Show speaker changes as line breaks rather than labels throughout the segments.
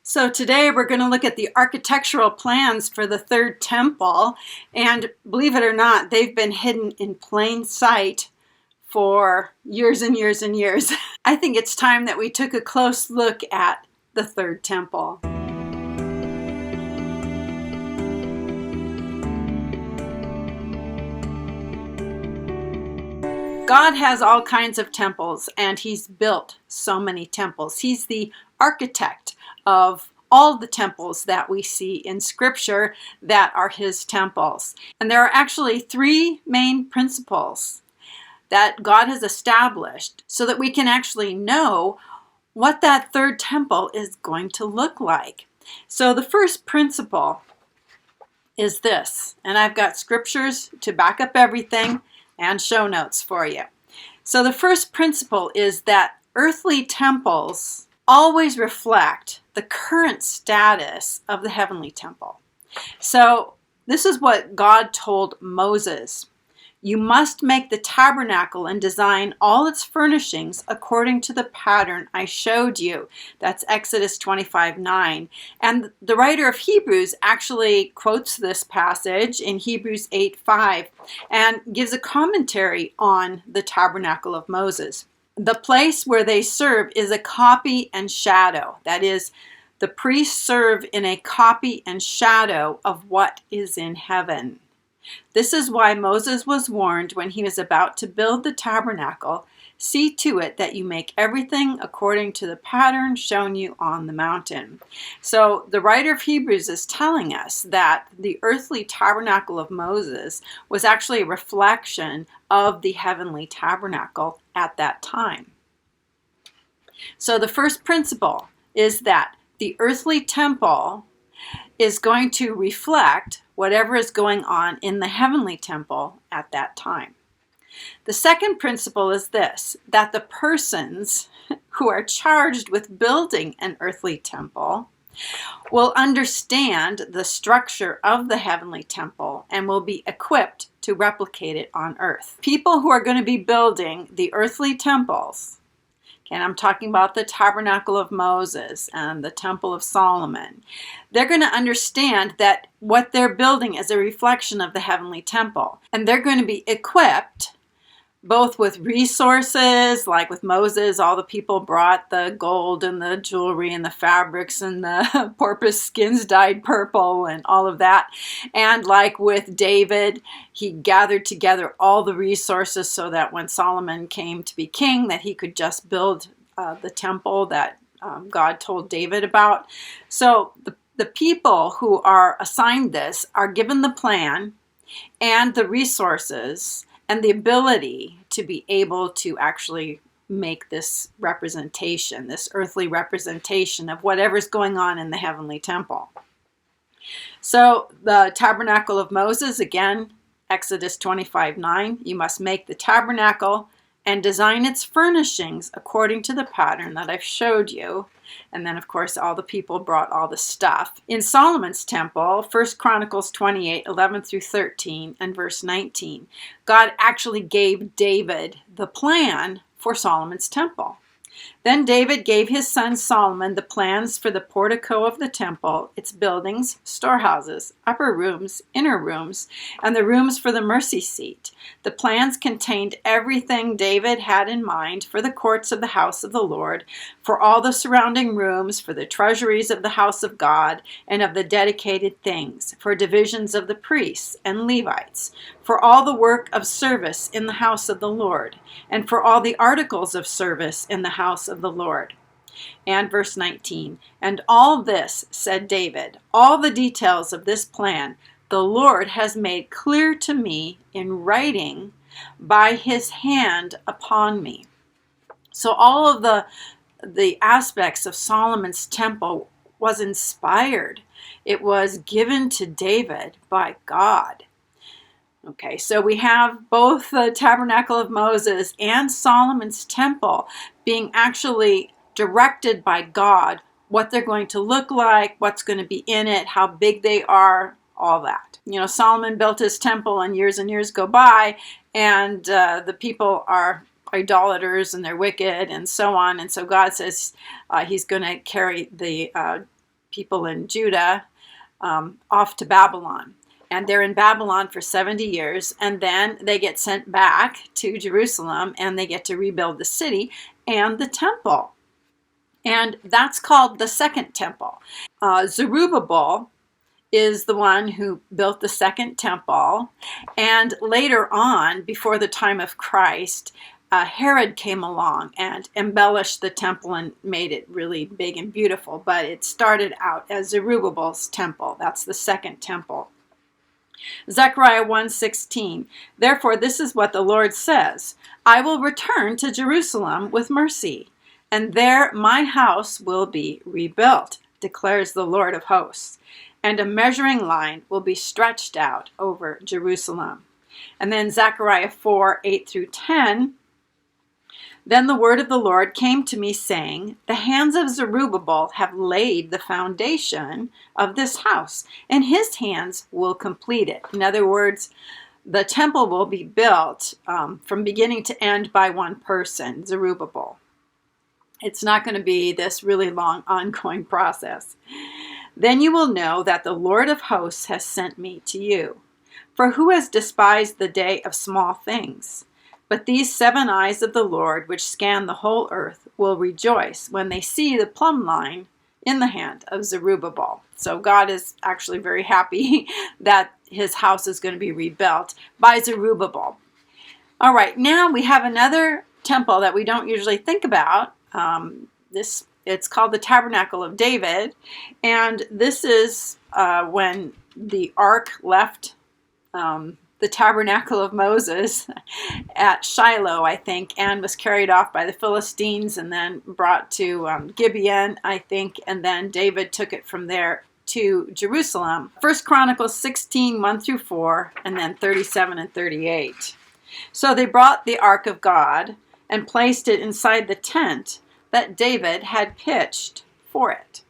So today we're going to look at the architectural plans for the third temple, and believe it or not, they've been hidden in plain sight for years and years and years. I think it's time that we took a close look at the third temple. God has all kinds of temples, and He's built so many temples. He's the architect of all the temples that we see in Scripture that are His temples. And there are actually three main principles that God has established so that we can actually know what that third temple is going to look like. So the first principle is this, and I've got scriptures to back up everything and show notes for you. So the first principle is that earthly temples always reflect the current status of the heavenly temple. So this is what God told Moses. You must make the tabernacle and design all its furnishings according to the pattern I showed you. That's Exodus 25:9. And the writer of Hebrews actually quotes this passage in Hebrews 8:5 and gives a commentary on the tabernacle of Moses. The place where they serve is a copy and shadow. That is, the priests serve in a copy and shadow of what is in heaven. This is why Moses was warned when he was about to build the tabernacle, see to it that you make everything according to the pattern shown you on the mountain. So the writer of Hebrews is telling us that the earthly tabernacle of Moses was actually a reflection of the heavenly tabernacle at that time. So the first principle is that the earthly temple is going to reflect whatever is going on in the heavenly temple at that time. The second principle is this, that the persons who are charged with building an earthly temple will understand the structure of the heavenly temple and will be equipped to replicate it on earth. People who are going to be building the earthly temples, and I'm talking about the tabernacle of Moses and the temple of Solomon, they're going to understand that what they're building is a reflection of the heavenly temple. And they're going to be equipped both with resources, like with Moses, all the people brought the gold and the jewelry and the fabrics and the porpoise skins dyed purple and all of that. And like with David, he gathered together all the resources so that when Solomon came to be king, that he could just build the temple that God told David about. So the people who are assigned this are given the plan and the resources and the ability to be able to actually make this representation, this earthly representation of whatever's going on in the heavenly temple. So the tabernacle of Moses, again, Exodus 25:9, you must make the tabernacle and design its furnishings according to the pattern that I've showed you. And then, of course, all the people brought all the stuff. In Solomon's temple, 1 Chronicles 28:11 through 13 and verse 19, God actually gave David the plan for Solomon's temple. Then David gave his son Solomon the plans for the portico of the temple, its buildings, storehouses, upper rooms, inner rooms, and the rooms for the mercy seat. The plans contained everything David had in mind for the courts of the house of the Lord, for all the surrounding rooms, for the treasuries of the house of God, and of the dedicated things, for divisions of the priests and Levites, for all the work of service in the house of the Lord, and for all the articles of service in the house of the Lord. And verse 19, and all this, said David, all the details of this plan, the Lord has made clear to me in writing by his hand upon me. So all of the aspects of Solomon's temple was inspired. It was given to David by God. Okay, so we have both the tabernacle of Moses and Solomon's temple being actually directed by God, what they're going to look like, what's going to be in it, how big they are, all that. You know, Solomon built his temple and years go by, and the people are idolaters and they're wicked and so on. And so God says he's going to carry the people in Judah off to Babylon. And they're in Babylon for 70 years, and then they get sent back to Jerusalem, and they get to rebuild the city and the temple. And that's called the second temple. Zerubabbel is the one who built the second temple. And later on, before the time of Christ, Herod came along and embellished the temple and made it really big and beautiful. But it started out as Zerubbabel's temple. That's the second temple. Zechariah 1:16. Therefore, this is what the Lord says. I will return to Jerusalem with mercy, and there my house will be rebuilt, declares the Lord of hosts. And a measuring line will be stretched out over Jerusalem. And then Zechariah 4:8-10. Then the word of the Lord came to me, saying, the hands of Zerubbabel have laid the foundation of this house, and his hands will complete it. In other words, the temple will be built from beginning to end by one person, Zerubbabel. It's not going to be this really long ongoing process. Then you will know that the Lord of hosts has sent me to you. For who has despised the day of small things? But these 7 eyes of the Lord, which scan the whole earth, will rejoice when they see the plumb line in the hand of Zerubbabel. So God is actually very happy that his house is going to be rebuilt by Zerubbabel. All right, now we have another temple that we don't usually think about. It's called the Tabernacle of David, and this is when the ark left the tabernacle of Moses at Shiloh, I think, and was carried off by the Philistines and then brought to Gibeon, I think, and then David took it from there to Jerusalem. 1 Chronicles 16:1-4, and then 37 and 38. So they brought the ark of God and placed it inside the tent that David had pitched for it.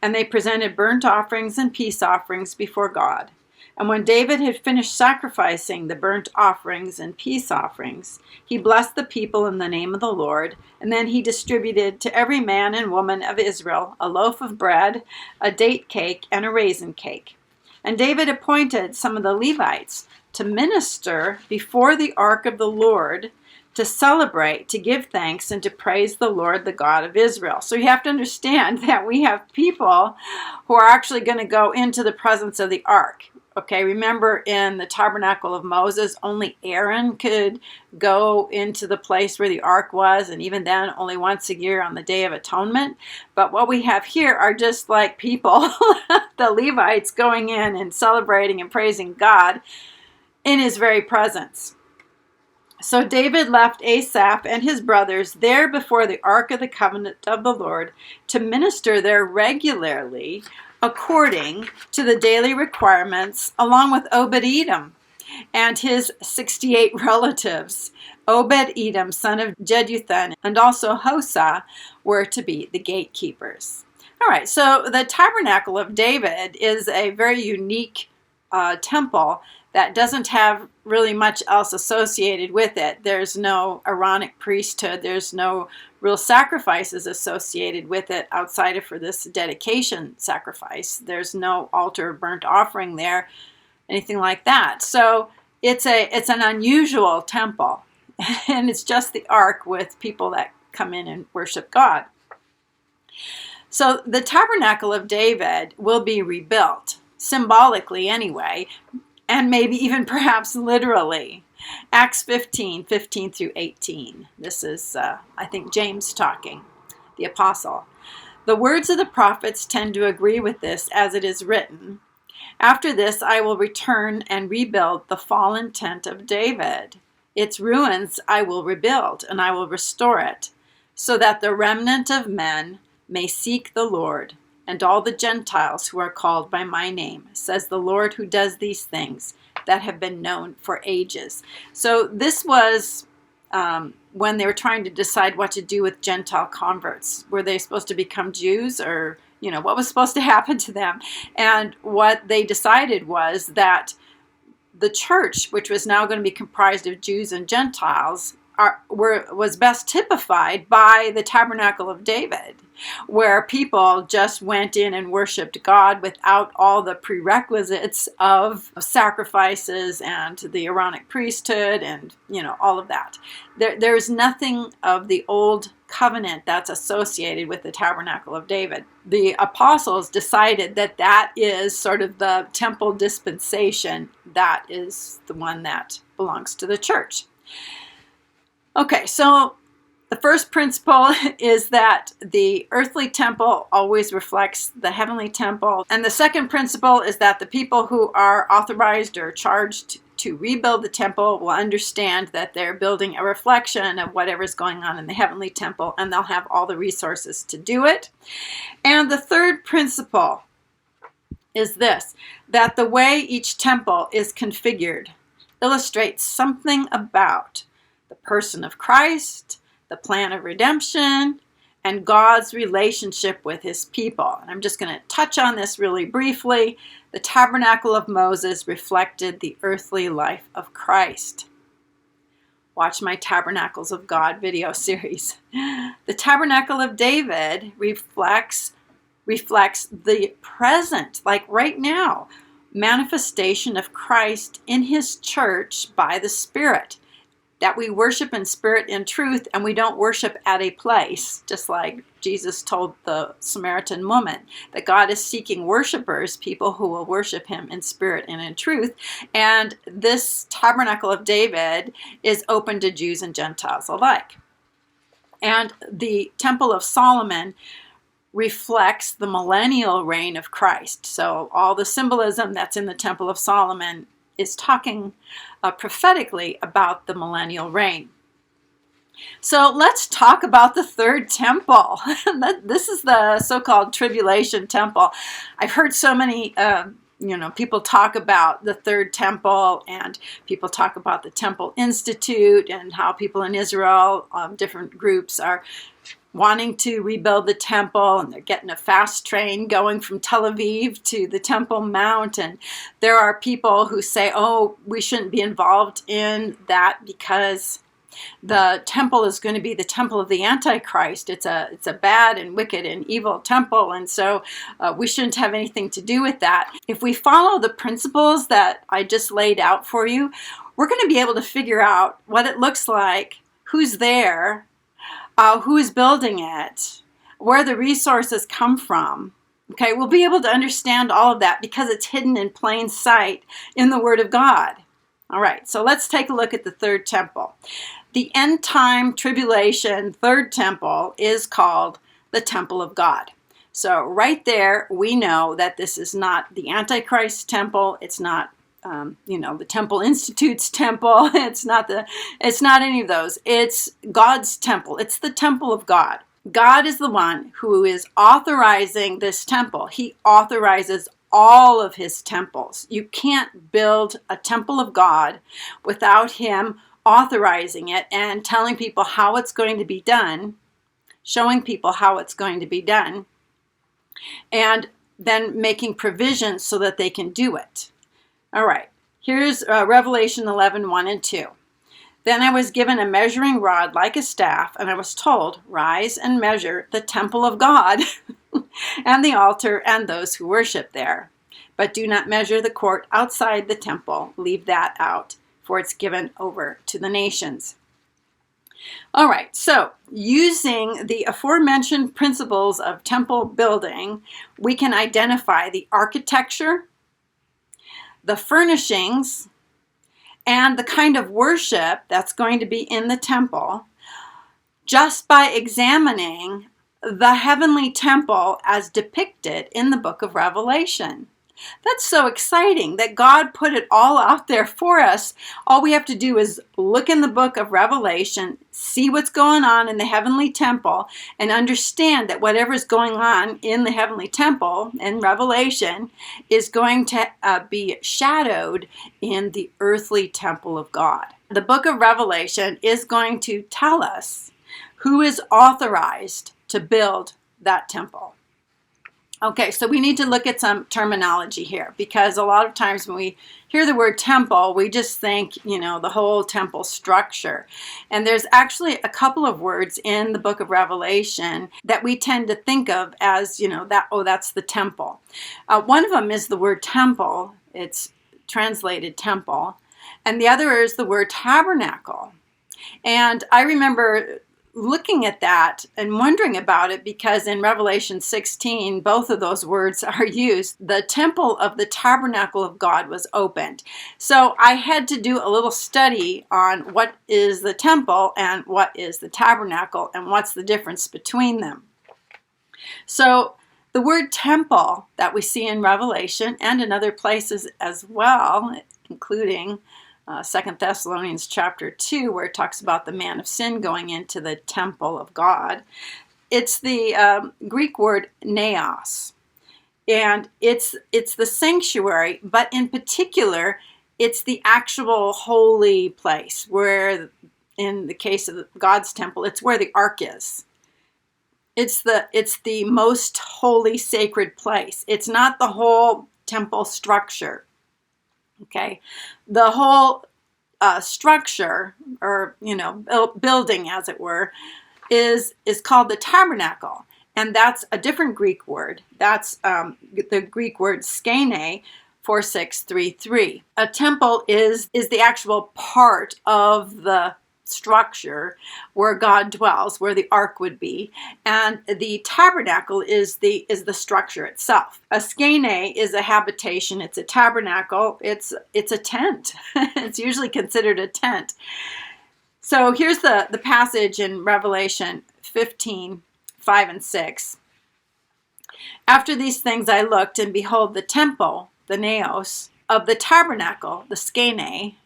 And they presented burnt offerings and peace offerings before God. And when David had finished sacrificing the burnt offerings and peace offerings, he blessed the people in the name of the Lord, and then he distributed to every man and woman of Israel a loaf of bread, a date cake, and a raisin cake. And David appointed some of the Levites to minister before the ark of the Lord, to celebrate, to give thanks, and to praise the Lord, the God of Israel. So you have to understand that we have people who are actually going to go into the presence of the ark. Okay, remember in the tabernacle of Moses, only Aaron could go into the place where the ark was, and even then only once a year on the Day of Atonement. But what we have here are just like people, the Levites, going in and celebrating and praising God in his very presence. So David left Asaph and his brothers there before the ark of the covenant of the Lord to minister there regularly according to the daily requirements, along with Obed-Edom and his 68 relatives. Obed-Edom, son of Jeduthun, and also Hosah were to be the gatekeepers. All right, so the Tabernacle of David is a very unique temple that doesn't have really much else associated with it. There's no Aaronic priesthood. There's no real sacrifices associated with it outside of for this dedication sacrifice. There's no altar of burnt offering there, anything like that. So it's an unusual temple, and it's just the ark with people that come in and worship God. So the Tabernacle of David will be rebuilt, symbolically anyway, and maybe even perhaps literally. Acts 15:15-18. This is, I think, James talking, the apostle. The words of the prophets tend to agree with this, as it is written, after this I will return and rebuild the fallen tent of David. Its ruins I will rebuild, and I will restore it, so that the remnant of men may seek the Lord, and all the Gentiles who are called by my name, says the Lord who does these things that have been known for ages. So this was when they were trying to decide what to do with Gentile converts. Were they supposed to become Jews, or, what was supposed to happen to them? And what they decided was that the church, which was now going to be comprised of Jews and Gentiles, was best typified by the Tabernacle of David, where people just went in and worshiped God without all the prerequisites of sacrifices and the Aaronic priesthood and, all of that. There's nothing of the old covenant that's associated with the Tabernacle of David. The apostles decided that is sort of the temple dispensation. That is the one that belongs to the church. Okay, so the first principle is that the earthly temple always reflects the heavenly temple. And the second principle is that the people who are authorized or charged to rebuild the temple will understand that they're building a reflection of whatever's going on in the heavenly temple, and they'll have all the resources to do it. And the third principle is this, that the way each temple is configured illustrates something about the person of Christ, the plan of redemption, and God's relationship with his people. And I'm just going to touch on this really briefly. The tabernacle of Moses reflected the earthly life of Christ. Watch my Tabernacles of God video series. The tabernacle of David reflects the present, like right now, manifestation of Christ in his church by the Spirit. That we worship in spirit and truth, and we don't worship at a place, just like Jesus told the Samaritan woman, that God is seeking worshipers, people who will worship him in spirit and in truth. And this tabernacle of David is open to Jews and Gentiles alike. And the Temple of Solomon reflects the millennial reign of Christ. So all the symbolism that's in the Temple of Solomon is talking prophetically about the millennial reign. So let's talk about the third temple. This is the so-called Tribulation temple. I've heard so many people talk about the third temple, and people talk about the Temple Institute and how people in Israel, different groups, are wanting to rebuild the temple, and they're getting a fast train going from Tel Aviv to the Temple Mount. And there are people who say, oh, we shouldn't be involved in that because the temple is going to be the temple of the Antichrist. It's a bad and wicked and evil temple, and so we shouldn't have anything to do with that. If we follow the principles that I just laid out for you, we're going to be able to figure out what it looks like, who's there, who is building it, where the resources come from. Okay, we'll be able to understand all of that because it's hidden in plain sight in the Word of God. All right, so let's take a look at the third temple. The end time tribulation third temple is called the Temple of God. So right there, we know that this is not the Antichrist temple. It's not the Temple Institute's temple. It's not any of those. It's God's temple. It's the temple of God. God is the one who is authorizing this temple. He authorizes all of his temples. You can't build a temple of God without him authorizing it and telling people how it's going to be done, showing people how it's going to be done, and then making provisions so that they can do it. All right, here's Revelation 11:1 and 2. Then I was given a measuring rod like a staff, and I was told, rise and measure the temple of God and the altar and those who worship there. But do not measure the court outside the temple. Leave that out, for it's given over to the nations. All right, so using the aforementioned principles of temple building, we can identify the architecture, the furnishings, and the kind of worship that's going to be in the temple just by examining the heavenly temple as depicted in the book of Revelation. That's so exciting that God put it all out there for us. All we have to do is look in the book of Revelation, see what's going on in the heavenly temple, and understand that whatever's going on in the heavenly temple in Revelation is going to be shadowed in the earthly temple of God. The book of Revelation is going to tell us who is authorized to build that temple. Okay, so we need to look at some terminology here, because a lot of times when we hear the word temple, we just think, the whole temple structure. And there's actually a couple of words in the book of Revelation that we tend to think of as, that's the temple. One of them is the word temple. It's translated temple. And the other is the word tabernacle. And I remember looking at that and wondering about it, because in Revelation 16, both of those words are used. The temple of the tabernacle of God was opened. So I had to do a little study on what is the temple and what is the tabernacle and what's the difference between them. So the word temple that we see in Revelation and in other places as well, including 2 Thessalonians chapter 2, where it talks about the man of sin going into the temple of God. It's the Greek word naos. And it's the sanctuary, but in particular, it's the actual holy place where, in the case of God's temple, it's where the ark is. It's the most holy, sacred place. It's not the whole temple structure. Okay, the whole structure, or building, as it were, is called the tabernacle, and that's a different Greek word. That's the Greek word skene, 4633. A temple is the actual part of the structure where God dwells, where the ark would be, and the tabernacle is the structure itself. A skene is a habitation. It's a tabernacle. It's a tent. It's usually considered a tent. So here's the passage in Revelation 15, 5 and 6. After these things I looked, and behold, the temple, the naos, of the tabernacle, the skene,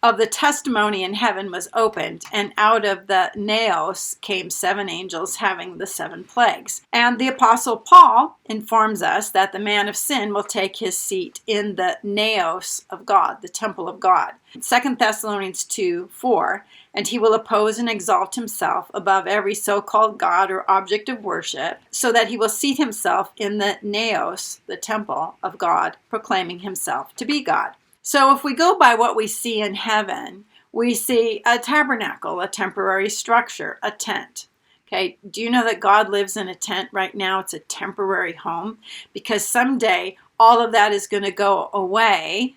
of the testimony in heaven was opened, and out of the naos came 7 angels having the 7 plagues. And the apostle Paul informs us that the man of sin will take his seat in the naos of God, the temple of God. 2 Thessalonians 2, 4, and he will oppose and exalt himself above every so-called God or object of worship, so that he will seat himself in the naos, the temple of God, proclaiming himself to be God. So if we go by what we see in heaven, we see a tabernacle, a temporary structure, a tent. Okay, do you know that God lives in a tent right now? It's a temporary home, because someday all of that is going to go away,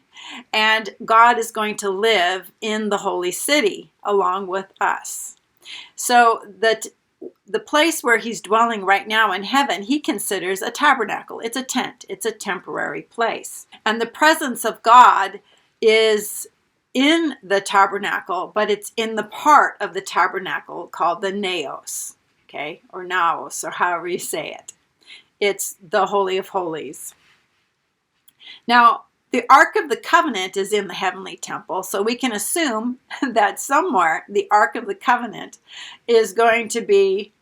and God is going to live in the holy city along with us. So the place where he's dwelling right now in heaven, he considers a tabernacle. It's a tent. It's a temporary place. And the presence of God is in the tabernacle, but it's in the part of the tabernacle called the naos, okay, or naos, or however you say it. It's the Holy of Holies. Now, the Ark of the Covenant is in the heavenly temple, so we can assume that somewhere the Ark of the Covenant is going to be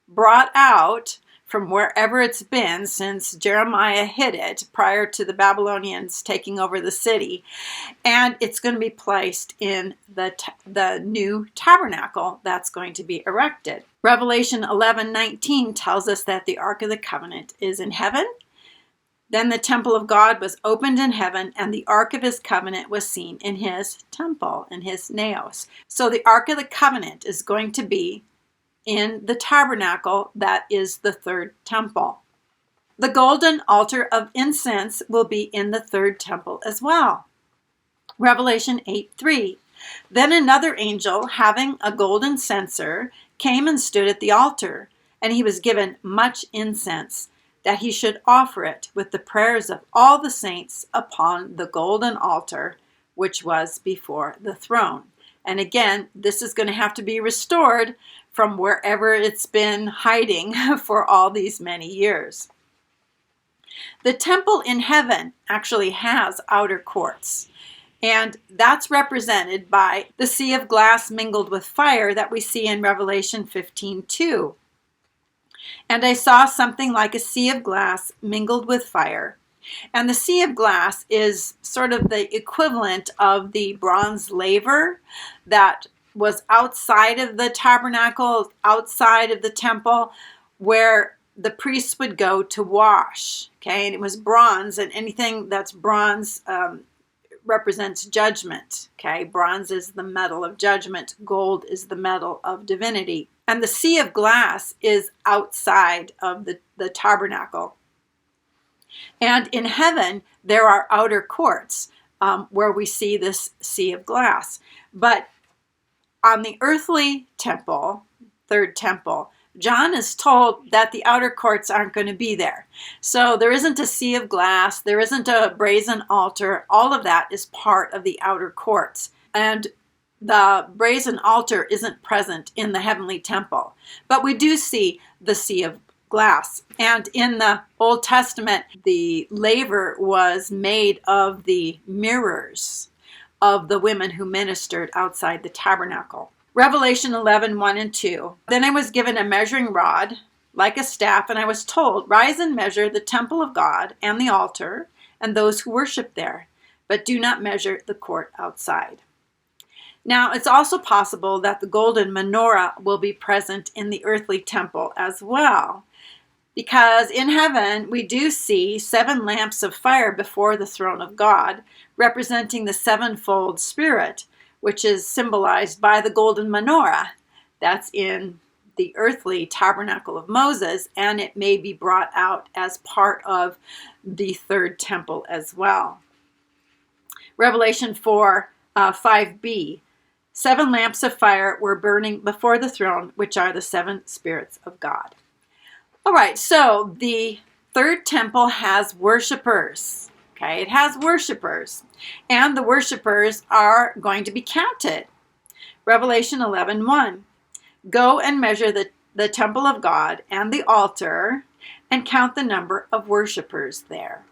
brought out from wherever it's been since Jeremiah hid it prior to the Babylonians taking over the city, and it's going to be placed in the new tabernacle that's going to be erected. Revelation 11:19 tells us that the Ark of the Covenant is in heaven. Then the temple of God was opened in heaven, and the Ark of his covenant was seen in his temple, in his naos. So the Ark of the Covenant is going to be in the tabernacle that is the third temple. The golden altar of incense will be in the third temple as well. Revelation 8:3. Then another angel, having a golden censer, came and stood at the altar, and he was given much incense, that he should offer it with the prayers of all the saints upon the golden altar, which was before the throne. And again, this is going to have to be restored from wherever it's been hiding for all these many years. The temple in heaven actually has outer courts, and that's represented by the sea of glass mingled with fire that we see in Revelation 15:2. And I saw something like a sea of glass mingled with fire. And the sea of glass is sort of the equivalent of the bronze laver that was outside of the tabernacle, outside of the temple, where the priests would go to wash. Okay, and it was bronze, and anything that's bronze represents judgment. Okay, bronze is the metal of judgment, gold is the metal of divinity. And the sea of glass is outside of the tabernacle. And in heaven, there are outer courts where we see this sea of glass. But on the earthly temple, third temple, John is told that the outer courts aren't going to be there. So there isn't a sea of glass, there isn't a brazen altar. All of that is part of the outer courts. And the brazen altar isn't present in the heavenly temple. But we do see the sea of glass. And in the Old Testament, the laver was made of the mirrors of the women who ministered outside the tabernacle. Revelation 11:1 and 2. Then I was given a measuring rod like a staff, and I was told, rise and measure the temple of God and the altar and those who worship there, but do not measure the court outside. Now, it's also possible that the golden menorah will be present in the earthly temple as well, because in heaven we do see 7 lamps of fire before the throne of God, representing the sevenfold Spirit, which is symbolized by the golden menorah. That's in the earthly tabernacle of Moses, and it may be brought out as part of the third temple as well. Revelation 4:5b. 7 lamps of fire were burning before the throne, which are the 7 spirits of God. All right, so the third temple has worshipers. Okay, it has worshipers, and the worshipers are going to be counted. Revelation 11:1. Go and measure the temple of God and the altar and count the number of worshipers there.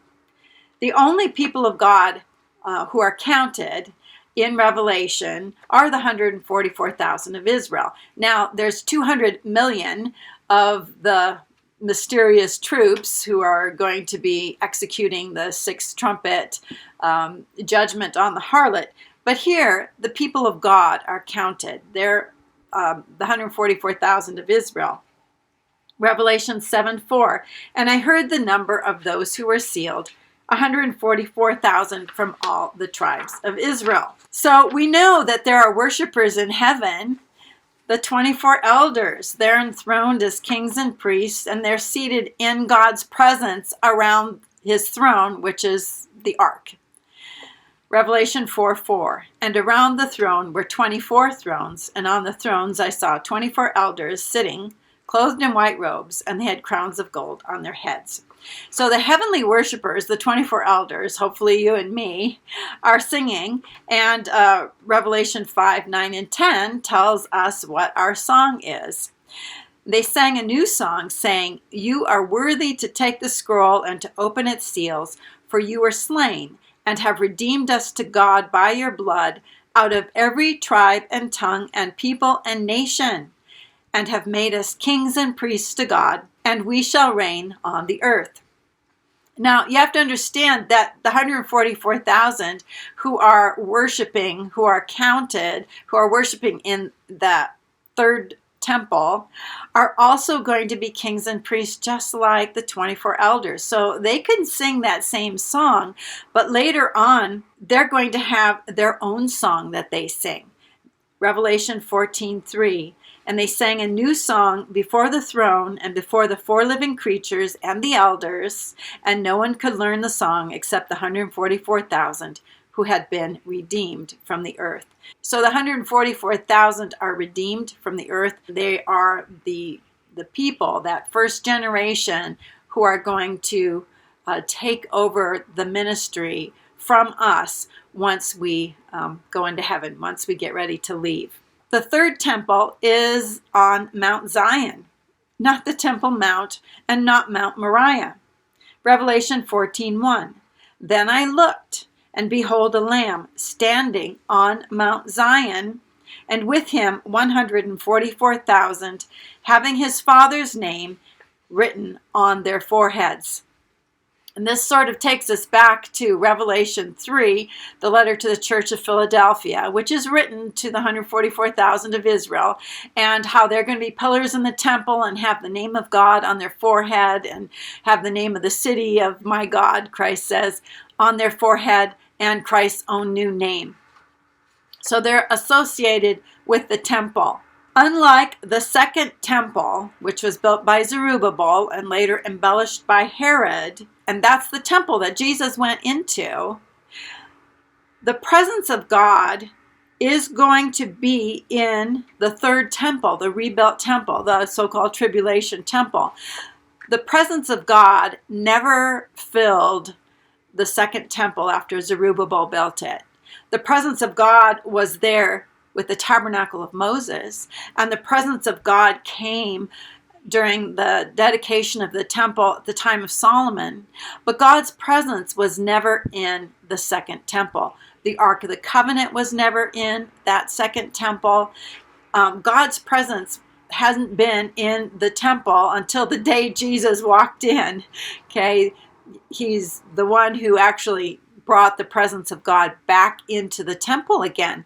The only people of God who are counted in Revelation are the 144,000 of Israel. Now, there's 200 million of the mysterious troops who are going to be executing the 6th trumpet judgment on the harlot. But here, the people of God are counted. They're the 144,000 of Israel. Revelation 7:4. And I heard the number of those who were sealed, 144,000 from all the tribes of Israel. So we know that there are worshipers in heaven. The 24 elders, they're enthroned as kings and priests, and they're seated in God's presence around his throne, which is the ark. Revelation 4:4. And around the throne were 24 thrones, and on the thrones I saw 24 elders sitting, clothed in white robes, and they had crowns of gold on their heads. So the heavenly worshipers, the 24 elders, hopefully you and me, are singing. And Revelation 5:9 and 10 tells us what our song is. They sang a new song saying, you are worthy to take the scroll and to open its seals, for you were slain and have redeemed us to God by your blood out of every tribe and tongue and people and nation, and have made us kings and priests to God, and we shall reign on the earth. Now, you have to understand that the 144,000 who are worshiping, who are counted, who are worshiping in the third temple, are also going to be kings and priests just like the 24 elders. So they can sing that same song, but later on, they're going to have their own song that they sing. Revelation 14:3. And they sang a new song before the throne and before the 4 living creatures and the elders, and no one could learn the song except the 144,000 who had been redeemed from the earth. So the 144,000 are redeemed from the earth. They are the people, that first generation, who are going to take over the ministry from us once we go into heaven, once we get ready to leave. The third temple is on Mount Zion, not the Temple Mount and not Mount Moriah. Revelation 14:1. Then I looked, and behold a lamb standing on Mount Zion, and with him 144,000, having his Father's name written on their foreheads. And this sort of takes us back to Revelation 3, the letter to the Church of Philadelphia, which is written to the 144,000 of Israel, and how they're going to be pillars in the temple and have the name of God on their forehead and have the name of the city of my God, Christ says, on their forehead and Christ's own new name. So they're associated with the temple. Unlike the second temple, which was built by Zerubabbel and later embellished by Herod, and that's the temple that Jesus went into, the presence of God is going to be in the third temple, the rebuilt temple, the so-called Tribulation temple. The presence of God never filled the second temple after Zerubabbel built it. The presence of God was there with the Tabernacle of Moses, and the presence of God came during the dedication of the temple at the time of Solomon. But God's presence was never in the second temple. The Ark of the Covenant was never in that second temple. God's presence hasn't been in the temple until the day Jesus walked in. Okay, he's the one who actually brought the presence of God back into the temple again.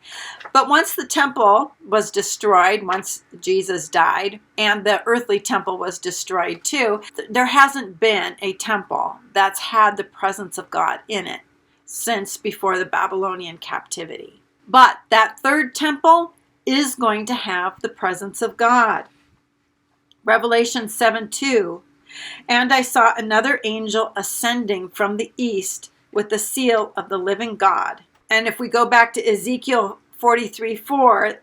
But once the temple was destroyed, once Jesus died, and the earthly temple was destroyed too, there hasn't been a temple that's had the presence of God in it since before the Babylonian captivity. But that third temple is going to have the presence of God. Revelation 7:2, and I saw another angel ascending from the east with the seal of the living God. And if we go back to Ezekiel 43:4,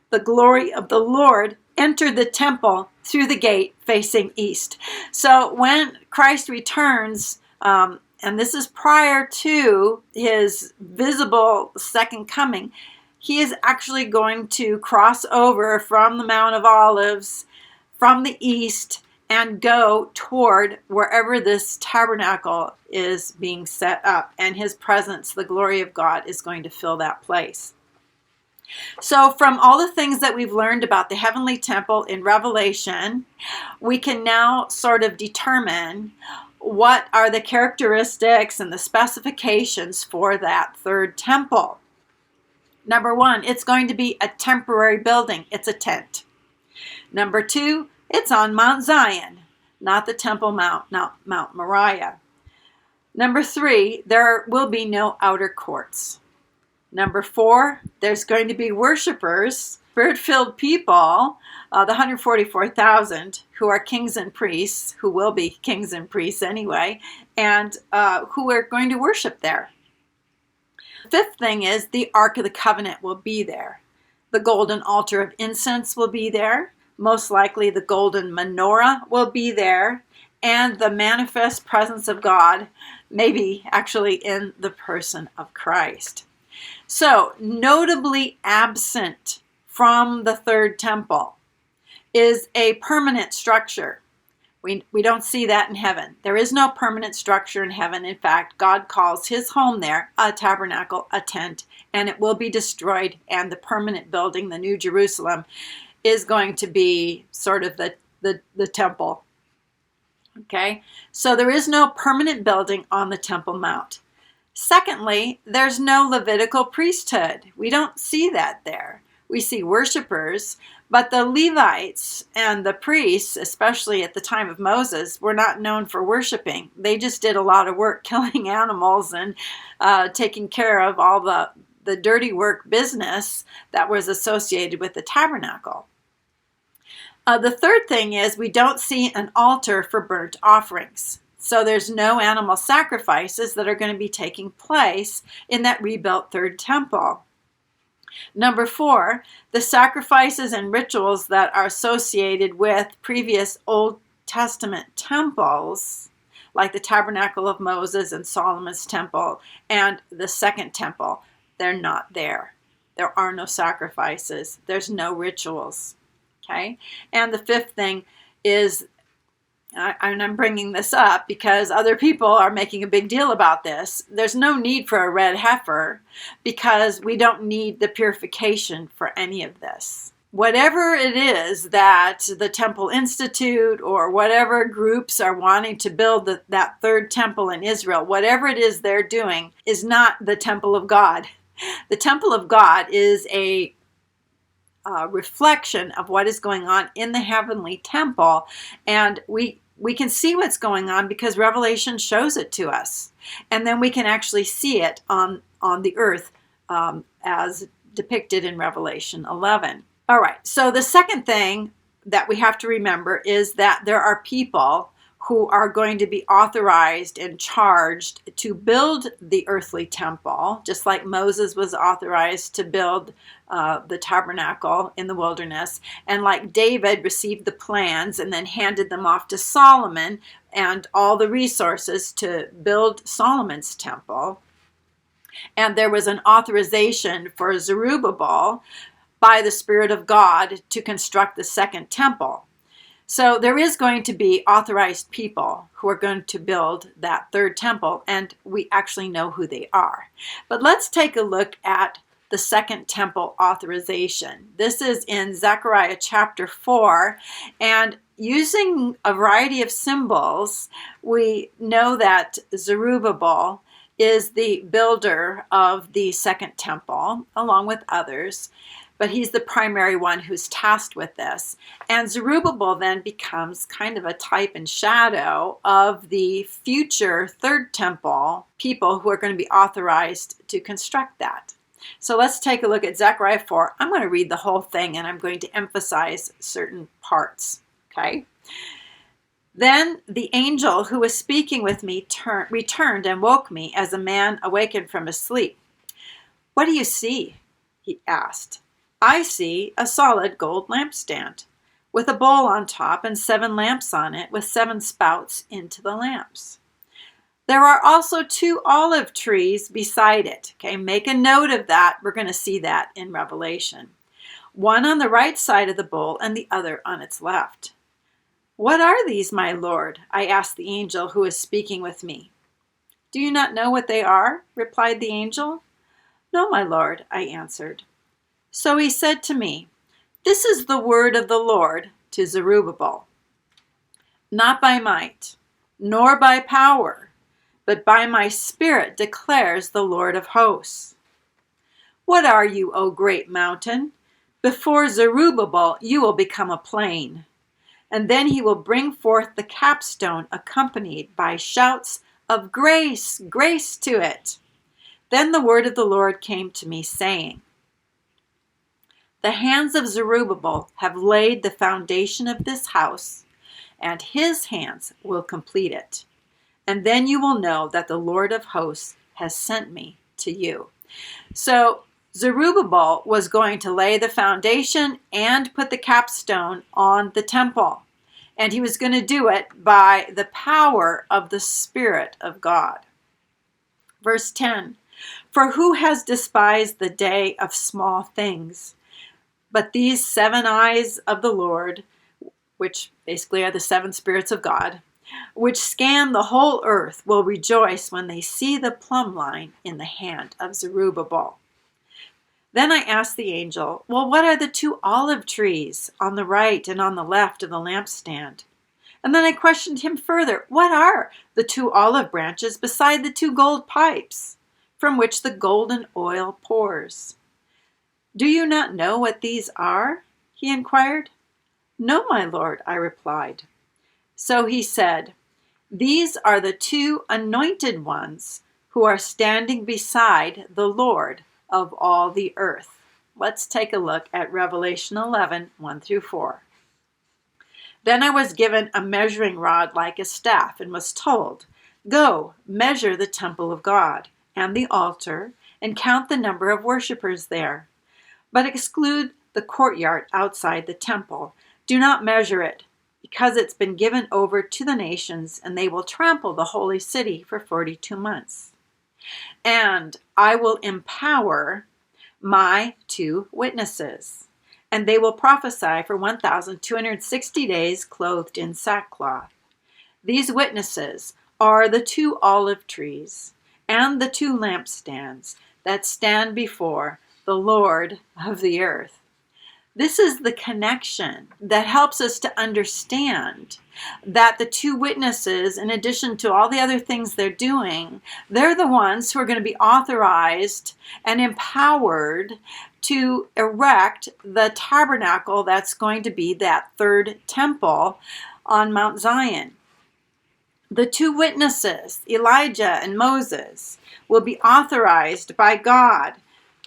the glory of the Lord entered the temple through the gate facing east. So when Christ returns, and this is prior to his visible second coming, he is actually going to cross over from the Mount of Olives from the east and go toward wherever this tabernacle is being set up. And his presence, the glory of God, is going to fill that place. So from all the things that we've learned about the heavenly temple in Revelation, we can now sort of determine what are the characteristics and the specifications for that third temple. Number one, it's going to be a temporary building. It's a tent. Number two, it's on Mount Zion, not the Temple Mount, not Mount Moriah. Number three, there will be no outer courts. Number four, there's going to be worshipers, spirit-filled people, the 144,000 who are kings and priests, who will be kings and priests anyway, and who are going to worship there. The fifth thing is the Ark of the Covenant will be there. The golden altar of incense will be there. Most likely the golden menorah will be there, and the manifest presence of God, maybe actually in the person of Christ. So, notably absent from the third temple is a permanent structure. We don't see that in heaven. There is no permanent structure in heaven. In fact, God calls his home there a tabernacle, a tent, and it will be destroyed, and the permanent building, the New Jerusalem, is going to be sort of the temple. Okay, so there is no permanent building on the Temple Mount. Secondly, there's no Levitical priesthood. We don't see that there. We see worshipers, but the Levites and the priests, especially at the time of Moses, were not known for worshiping. They just did a lot of work killing animals and taking care of all the dirty work business that was associated with the tabernacle. The third thing is we don't see an altar for burnt offerings. So there's no animal sacrifices that are going to be taking place in that rebuilt third temple. Number four, the sacrifices and rituals that are associated with previous Old Testament temples, like the Tabernacle of Moses and Solomon's temple and the second temple, they're not there. There are no sacrifices. There's no rituals. Okay? And the fifth thing is, and I'm bringing this up because other people are making a big deal about this, there's no need for a red heifer because we don't need the purification for any of this. whatever it is that the Temple Institute or whatever groups are wanting to build that third temple in Israel, whatever it is they're doing is not the temple of God. The temple of God is a reflection of what is going on in the heavenly temple, and we can see what's going on because Revelation shows it to us, and then we can actually see it on the earth as depicted in Revelation 11. All right, so the second thing that we have to remember is that there are people who are going to be authorized and charged to build the earthly temple, just like Moses was authorized to build the tabernacle in the wilderness, and like David received the plans and then handed them off to Solomon and all the resources to build Solomon's temple. And there was an authorization for Zerubabbel by the Spirit of God to construct the second temple. So there is going to be authorized people who are going to build that third temple, and we actually know who they are. But let's take a look at the second temple authorization. This is in Zechariah chapter 4, and using a variety of symbols, we know that Zerubabbel is the builder of the second temple, along with others. But he's the primary one who's tasked with this. And Zerubabbel then becomes kind of a type and shadow of the future third temple people who are going to be authorized to construct that. So let's take a look at Zechariah 4. I'm going to read the whole thing and I'm going to emphasize certain parts. Okay? Then the angel who was speaking with me returned and woke me as a man awakened from his sleep. "What do you see?" he asked. "I see a solid gold lampstand with a bowl on top and 7 lamps on it with 7 spouts into the lamps. There are also 2 olive trees beside it." Okay, make a note of that. We're going to see that in Revelation. "One on the right side of the bowl and the other on its left." "What are these, my Lord?" I asked the angel who was speaking with me. "Do you not know what they are?" replied the angel. "No, my Lord," I answered. So he said to me, "This is the word of the Lord to Zerubabbel. Not by might, nor by power, but by my Spirit, declares the Lord of hosts. What are you, O great mountain? Before Zerubabbel you will become a plain. And then he will bring forth the capstone accompanied by shouts of grace, grace to it." Then the word of the Lord came to me, saying, "The hands of Zerubabbel have laid the foundation of this house, and his hands will complete it. And then you will know that the Lord of hosts has sent me to you." So Zerubabbel was going to lay the foundation and put the capstone on the temple. And he was going to do it by the power of the Spirit of God. Verse 10, "For who has despised the day of small things? But these 7 eyes of the Lord," which basically are the 7 spirits of God, "which scan the whole earth, will rejoice when they see the plumb line in the hand of Zerubabbel." Then I asked the angel, "Well, what are the 2 olive trees on the right and on the left of the lampstand?" And then I questioned him further, "What are the 2 olive branches beside the 2 gold pipes, from which the golden oil pours? Do you not know what these are?" he inquired. "No, my Lord," I replied. So he said, "These are the 2 anointed ones who are standing beside the Lord of all the earth." Let's take a look at Revelation 11, 1 through 4. "Then I was given a measuring rod like a staff and was told, 'Go, measure the temple of God and the altar and count the number of worshippers there. But exclude the courtyard outside the temple. Do not measure it, because it's been given over to the nations, and they will trample the holy city for 42 months. And I will empower my 2 witnesses, and they will prophesy for 1,260 days clothed in sackcloth. These witnesses are the 2 olive trees and the 2 lampstands that stand before the Lord of the earth. This is the connection that helps us to understand that the two witnesses, in addition to all the other things they're doing, they're the ones who are going to be authorized and empowered to erect the tabernacle that's going to be that third temple on Mount Zion. The two witnesses, Elijah and Moses, will be authorized by God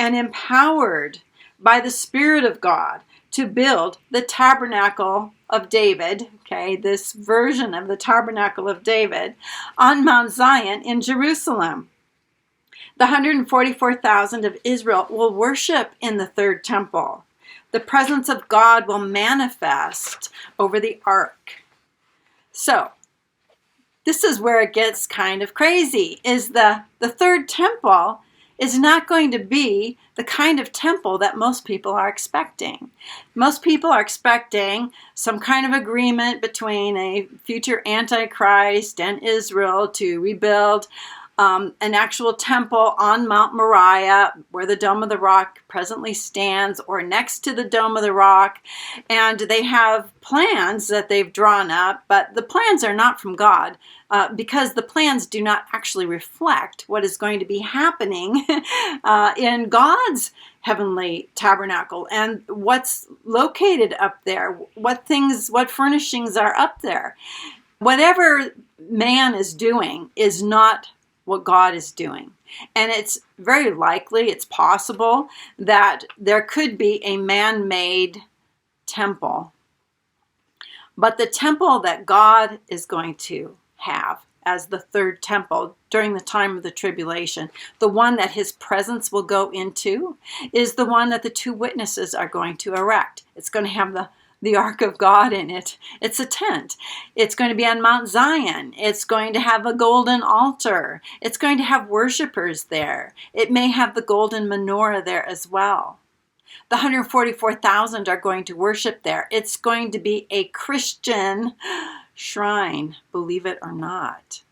and empowered by the Spirit of God to build the tabernacle of David, okay, this version of the tabernacle of David, on Mount Zion in Jerusalem. The 144,000 of Israel will worship in the third temple. The presence of God will manifest over the ark. So, this is where it gets kind of crazy, is the third temple is not going to be the kind of temple that most people are expecting. Most people are expecting some kind of agreement between a future Antichrist and Israel to rebuild an actual temple on Mount Moriah, where the Dome of the Rock presently stands, or next to the Dome of the Rock. And they have plans that they've drawn up, but the plans are not from God, because the plans do not actually reflect what is going to be happening in God's heavenly tabernacle and what's located up there, what furnishings are up there. Whatever man is doing is not what God is doing. And it's very likely, it's possible, that there could be a man-made temple. But the temple that God is going to have as the third temple during the time of the tribulation, the one that his presence will go into, is the one that the two witnesses are going to erect. It's going to have the ark of God in it. It's a tent. It's going to be on Mount Zion. It's going to have a golden altar. It's going to have worshipers there. It may have the golden menorah there as well. The 144,000 are going to worship there. It's going to be a Christian shrine, believe it or not.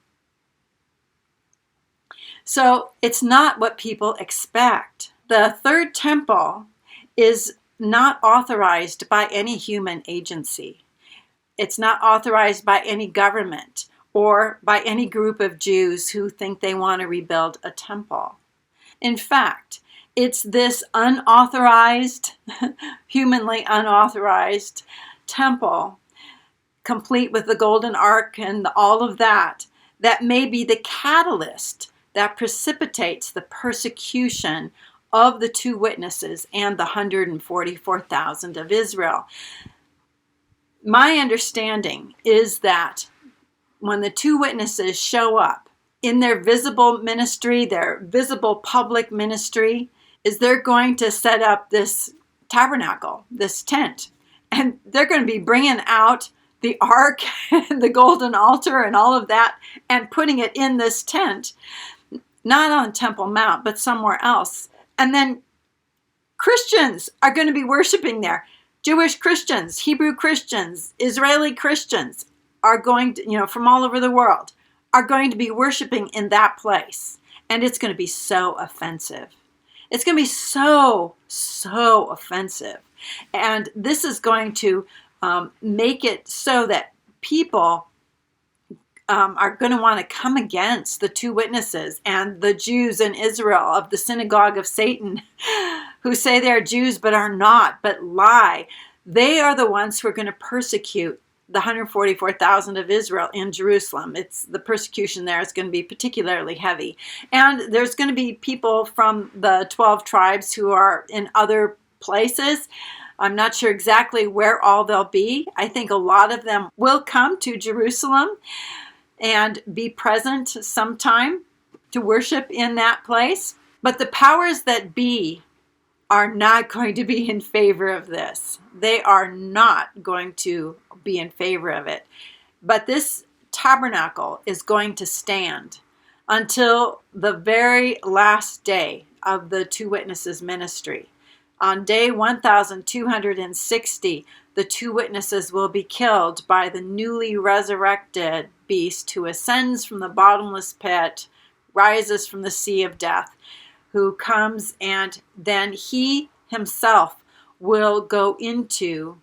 So it's not what people expect. The third temple is not authorized by any human agency. It's not authorized by any government or by any group of Jews who think they want to rebuild a temple. In fact, it's this unauthorized, humanly unauthorized temple, complete with the golden ark and all of that, that may be the catalyst that precipitates the persecution of the two witnesses and the 144,000 of Israel. My understanding is that when the two witnesses show up in their visible ministry, their visible public ministry, is they're going to set up this tabernacle, this tent, and they're going to be bringing out the ark and the golden altar and all of that and putting it in this tent, not on Temple Mount, but somewhere else. And then Christians are going to be worshiping there. Jewish Christians, Hebrew Christians, Israeli Christians are going to, from all over the world, are going to be worshiping in that place. And it's going to be so offensive. It's going to be so offensive. And this is going to make it so that people are going to want to come against the two witnesses and the Jews in Israel of the synagogue of Satan, who say they're Jews but are not, but lie. They are the ones who are going to persecute the 144,000 of Israel in Jerusalem. It's the persecution there is going to be particularly heavy. And there's going to be people from the 12 tribes who are in other places. I'm not sure exactly where all they'll be. I think a lot of them will come to Jerusalem and be present sometime to worship in that place. But the powers that be are not going to be in favor of this. They are not going to be in favor of it. But this tabernacle is going to stand until the very last day of the two witnesses' ministry. On day 1260, the two witnesses will be killed by the newly resurrected beast who ascends from the bottomless pit, rises from the sea of death, who comes, and then he himself will go into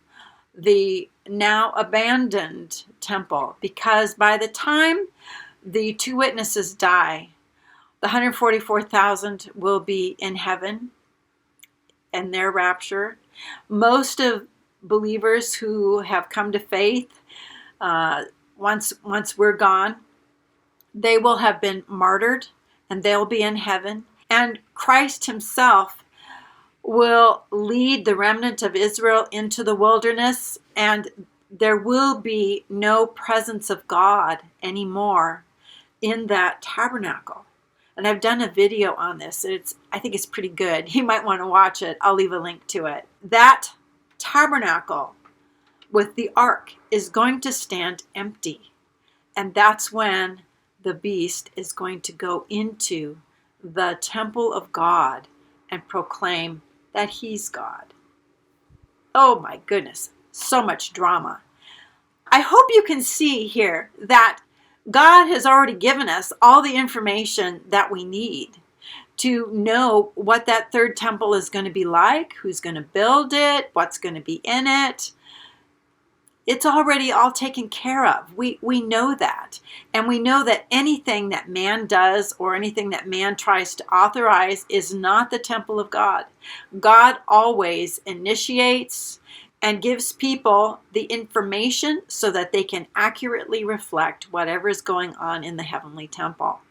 the now abandoned temple, because by the time the two witnesses die, the 144,000 will be in heaven and their rapture. Most of believers who have come to faith, once we're gone, they will have been martyred and they'll be in heaven. And Christ himself will lead the remnant of Israel into the wilderness, and there will be no presence of God anymore in that tabernacle. And I've done a video on this. I think it's pretty good. You might want to watch it. I'll leave a link to it. That tabernacle with the ark is going to stand empty. And that's when the beast is going to go into the temple of God and proclaim that he's God. Oh my goodness, so much drama. I hope you can see here that God has already given us all the information that we need to know what that third temple is going to be like, who's going to build it, what's going to be in it. It's already all taken care of. We know that. And we know that anything that man does or anything that man tries to authorize is not the temple of God. God always initiates and gives people the information so that they can accurately reflect whatever is going on in the heavenly temple.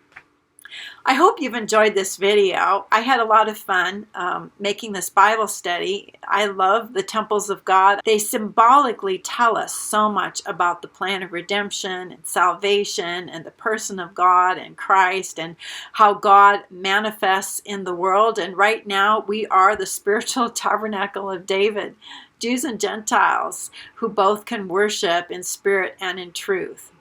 I hope you've enjoyed this video. I had a lot of fun making this Bible study. I love the temples of God. They symbolically tell us so much about the plan of redemption and salvation and the person of God and Christ and how God manifests in the world. And right now we are the spiritual tabernacle of David, Jews and Gentiles who both can worship in spirit and in truth.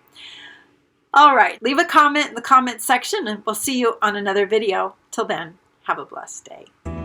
All right, leave a comment in the comment section and we'll see you on another video. Till then, have a blessed day.